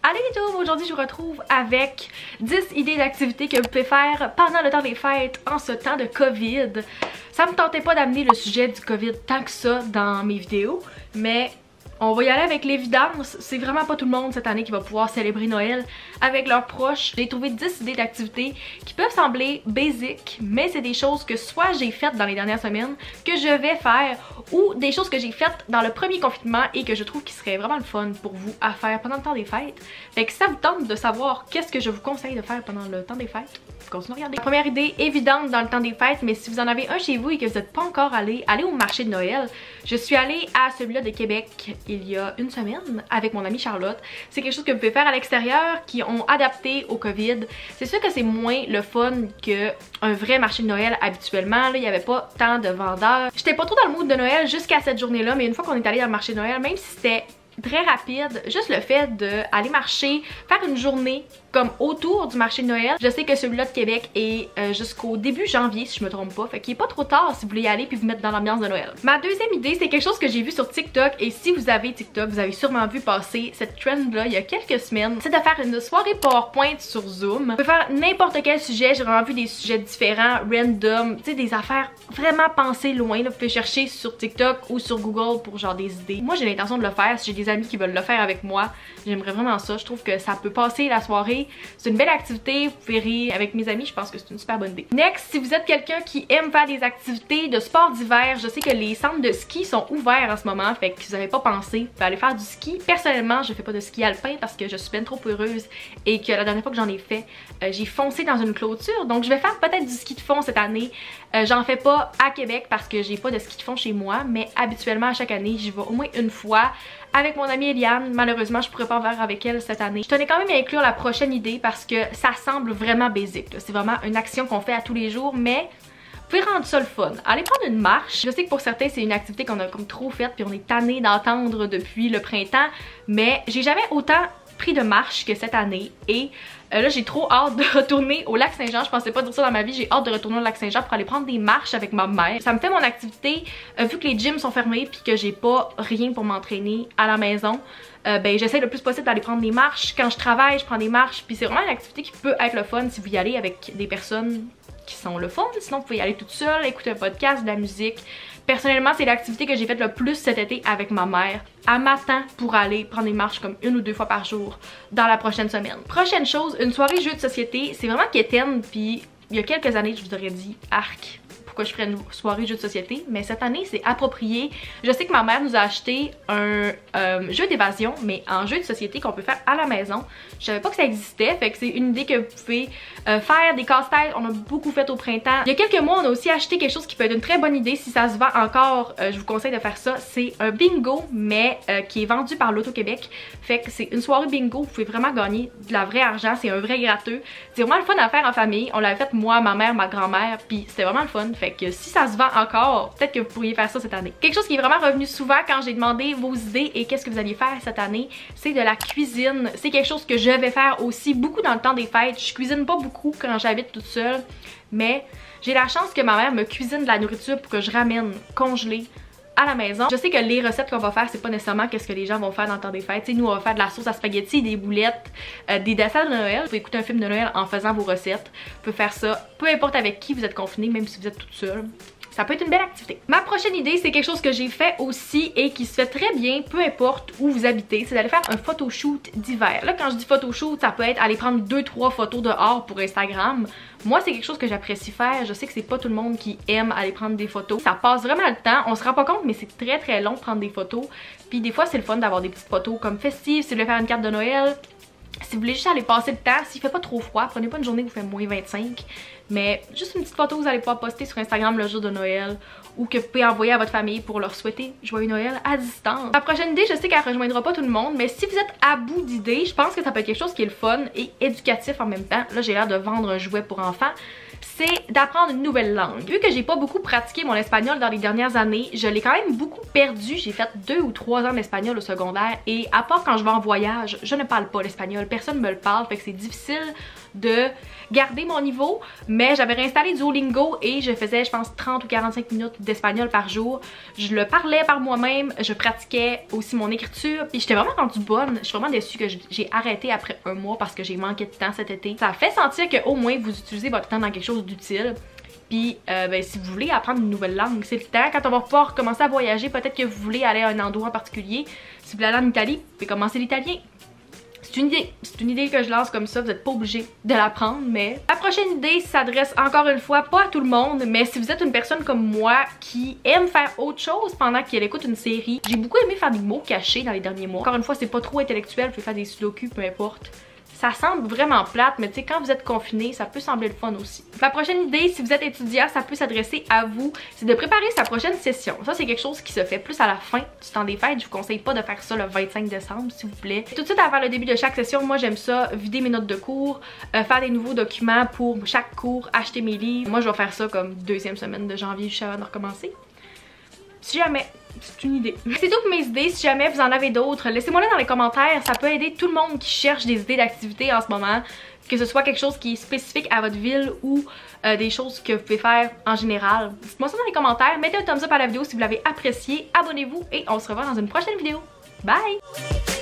Allez YouTube, aujourd'hui je vous retrouve avec 10 idées d'activités que vous pouvez faire pendant le temps des fêtes en ce temps de COVID. Ça me tentait pas d'amener le sujet du COVID tant que ça dans mes vidéos, mais on va y aller avec l'évidence. C'est vraiment pas tout le monde cette année qui va pouvoir célébrer Noël avec leurs proches. J'ai trouvé 10 idées d'activités qui peuvent sembler basiques, mais c'est des choses que soit j'ai faites dans les dernières semaines, que je vais faire, ou des choses que j'ai faites dans le premier confinement et que je trouve qui serait vraiment le fun pour vous à faire pendant le temps des fêtes. Fait que si ça vous tente de savoir qu'est-ce que je vous conseille de faire pendant le temps des fêtes, continuez à regarder. La première idée évidente dans le temps des fêtes, mais si vous en avez un chez vous et que vous n'êtes pas encore allé au marché de Noël, je suis allée à celui-là de Québec il y a une semaine avec mon amie Charlotte. C'est quelque chose que vous pouvez faire à l'extérieur, qui ont adapté au COVID. C'est sûr que c'est moins le fun qu'un vrai marché de Noël habituellement. Là, il n'y avait pas tant de vendeurs. J'étais pas trop dans le mood de Noël jusqu'à cette journée-là, mais une fois qu'on est allé dans le marché de Noël, même si c'était très rapide, juste le fait d'aller marcher, faire une journée comme autour du marché de Noël. Je sais que celui-là de Québec est jusqu'au début janvier si je me trompe pas, fait qu'il est pas trop tard si vous voulez y aller puis vous mettre dans l'ambiance de Noël. Ma deuxième idée, c'est quelque chose que j'ai vu sur TikTok, et si vous avez TikTok, vous avez sûrement vu passer cette trend-là il y a quelques semaines. C'est de faire une soirée PowerPoint sur Zoom. Vous pouvez faire n'importe quel sujet, j'ai vraiment vu des sujets différents, random, tu sais, des affaires vraiment pensées loin. Là. Vous pouvez chercher sur TikTok ou sur Google pour genre des idées. Moi j'ai l'intention de le faire, si j'ai des amis qui veulent le faire avec moi, j'aimerais vraiment ça. Je trouve que ça peut passer la soirée. C'est une belle activité, vous pouvez rire avec mes amis, je pense que c'est une super bonne idée. Next, si vous êtes quelqu'un qui aime faire des activités de sport d'hiver, je sais que les centres de ski sont ouverts en ce moment, fait que si vous n'avez pas pensé, vous pouvez aller faire du ski. Personnellement, je fais pas de ski alpin parce que je suis bien trop heureuse et que la dernière fois que j'en ai fait, j'ai foncé dans une clôture, donc je vais faire peut-être du ski de fond cette année. J'en fais pas à Québec parce que j'ai pas de ski de fond chez moi, mais habituellement à chaque année, j'y vais au moins une fois avec mon amie Eliane. Malheureusement, je pourrais pas en faire avec elle cette année. Je tenais quand même à inclure la prochaine idée parce que ça semble vraiment basique. C'est vraiment une action qu'on fait à tous les jours, mais vous pouvez rendre ça le fun. Allez prendre une marche. Je sais que pour certains, c'est une activité qu'on a comme trop faite puis on est tanné d'entendre depuis le printemps, mais j'ai jamais autant pris de marche que cette année, et là j'ai trop hâte de retourner au lac Saint-Jean. Je pensais pas dire ça dans ma vie, j'ai hâte de retourner au lac Saint-Jean pour aller prendre des marches avec ma mère. Ça me fait mon activité, vu que les gyms sont fermés puis que j'ai pas rien pour m'entraîner à la maison. Ben j'essaie le plus possible d'aller prendre des marches. Quand je travaille, je prends des marches, puis c'est vraiment une activité qui peut être le fun si vous y allez avec des personnes qui sont le fun. Sinon vous pouvez y aller toute seule, écouter un podcast, de la musique. Personnellement, c'est l'activité que j'ai faite le plus cet été avec ma mère. Elle m'attend pour aller prendre des marches comme 1 ou 2 fois par jour dans la prochaine semaine. Prochaine chose, une soirée jeu de société. C'est vraiment quétaine, puis il y a quelques années, je vous aurais dit arc, pourquoi je ferais une soirée jeu de société, mais cette année c'est approprié. Je sais que ma mère nous a acheté un jeu d'évasion, mais en jeu de société qu'on peut faire à la maison. Je savais pas que ça existait, fait que c'est une idée que vous pouvez faire, des casse-têtes. On a beaucoup fait au printemps. Il y a quelques mois, on a aussi acheté quelque chose qui peut être une très bonne idée si ça se vend encore. Je vous conseille de faire ça. C'est un bingo, mais qui est vendu par l'Auto-Québec. Fait que c'est une soirée bingo, vous pouvez vraiment gagner de la vraie argent, c'est un vrai gratteux. C'est vraiment le fun à faire en famille. On l'avait fait moi, ma mère, ma grand-mère, puis c'était vraiment le fun. Fait que si ça se vend encore, peut-être que vous pourriez faire ça cette année. Quelque chose qui est vraiment revenu souvent quand j'ai demandé vos idées et qu'est-ce que vous alliez faire cette année, c'est de la cuisine. C'est quelque chose que je vais faire aussi beaucoup dans le temps des fêtes. Je cuisine pas beaucoup quand j'habite toute seule, mais j'ai la chance que ma mère me cuisine de la nourriture pour que je ramène congelée à la maison. Je sais que les recettes qu'on va faire, c'est pas nécessairement qu'est-ce que les gens vont faire dans le temps des fêtes. T'sais, nous, on va faire de la sauce à spaghetti, des boulettes, des desserts de Noël. Vous pouvez écouter un film de Noël en faisant vos recettes. Vous pouvez faire ça, peu importe avec qui vous êtes confiné, même si vous êtes toute seule. Ça peut être une belle activité. Ma prochaine idée, c'est quelque chose que j'ai fait aussi et qui se fait très bien, peu importe où vous habitez, c'est d'aller faire un photoshoot d'hiver. Là, quand je dis photoshoot, ça peut être aller prendre 2-3 photos dehors pour Instagram. Moi, c'est quelque chose que j'apprécie faire. Je sais que c'est pas tout le monde qui aime aller prendre des photos. Ça passe vraiment le temps. On se rend pas compte, mais c'est très très long de prendre des photos. Puis des fois, c'est le fun d'avoir des petites photos comme festives, si vous voulez faire une carte de Noël. Si vous voulez juste aller passer le temps, s'il fait pas trop froid, prenez pas une journée où il fait moins 25, mais juste une petite photo que vous allez pouvoir poster sur Instagram le jour de Noël, ou que vous pouvez envoyer à votre famille pour leur souhaiter joyeux Noël à distance. La prochaine idée, je sais qu'elle rejoindra pas tout le monde, mais si vous êtes à bout d'idées, je pense que ça peut être quelque chose qui est le fun et éducatif en même temps. Là, j'ai l'air de vendre un jouet pour enfants. C'est d'apprendre une nouvelle langue. Vu que j'ai pas beaucoup pratiqué mon espagnol dans les dernières années, je l'ai quand même beaucoup perdu. J'ai fait 2 ou 3 ans d'espagnol au secondaire, et à part quand je vais en voyage, je ne parle pas l'espagnol. Personne me le parle, fait que c'est difficile de garder mon niveau, mais j'avais réinstallé Duolingo et je faisais, je pense, 30 ou 45 minutes d'espagnol par jour. Je le parlais par moi-même, je pratiquais aussi mon écriture, puis j'étais vraiment rendue bonne. Je suis vraiment déçue que j'ai arrêté après un mois parce que j'ai manqué de temps cet été. Ça fait sentir qu'au moins vous utilisez votre temps dans quelque chose d'utile. Puis ben, si vous voulez apprendre une nouvelle langue, c'est le temps. Quand on va pouvoir commencer à voyager, peut-être que vous voulez aller à un endroit en particulier. Si vous voulez aller en Italie, vous pouvez commencer l'italien. C'est une idée que je lance comme ça, vous n'êtes pas obligé de la prendre, mais... La prochaine idée s'adresse encore une fois pas à tout le monde, mais si vous êtes une personne comme moi qui aime faire autre chose pendant qu'elle écoute une série, j'ai beaucoup aimé faire des mots cachés dans les derniers mois. Encore une fois, c'est pas trop intellectuel, vous pouvez faire des sudoku, peu importe. Ça semble vraiment plate, mais tu sais, quand vous êtes confiné, ça peut sembler le fun aussi. La prochaine idée, si vous êtes étudiant, ça peut s'adresser à vous, c'est de préparer sa prochaine session. Ça, c'est quelque chose qui se fait plus à la fin du temps des fêtes. Je vous conseille pas de faire ça le 25 décembre, s'il vous plaît. Tout de suite avant le début de chaque session, moi, j'aime ça, vider mes notes de cours, faire des nouveaux documents pour chaque cours, acheter mes livres. Moi, je vais faire ça comme deuxième semaine de janvier juste avant de recommencer. Si jamais, c'est une idée. C'est tout pour mes idées. Si jamais vous en avez d'autres, laissez-moi-les dans les commentaires. Ça peut aider tout le monde qui cherche des idées d'activités en ce moment. Que ce soit quelque chose qui est spécifique à votre ville ou des choses que vous pouvez faire en général. Dites-moi ça dans les commentaires. Mettez un thumbs up à la vidéo si vous l'avez appréciée. Abonnez-vous et on se revoit dans une prochaine vidéo. Bye!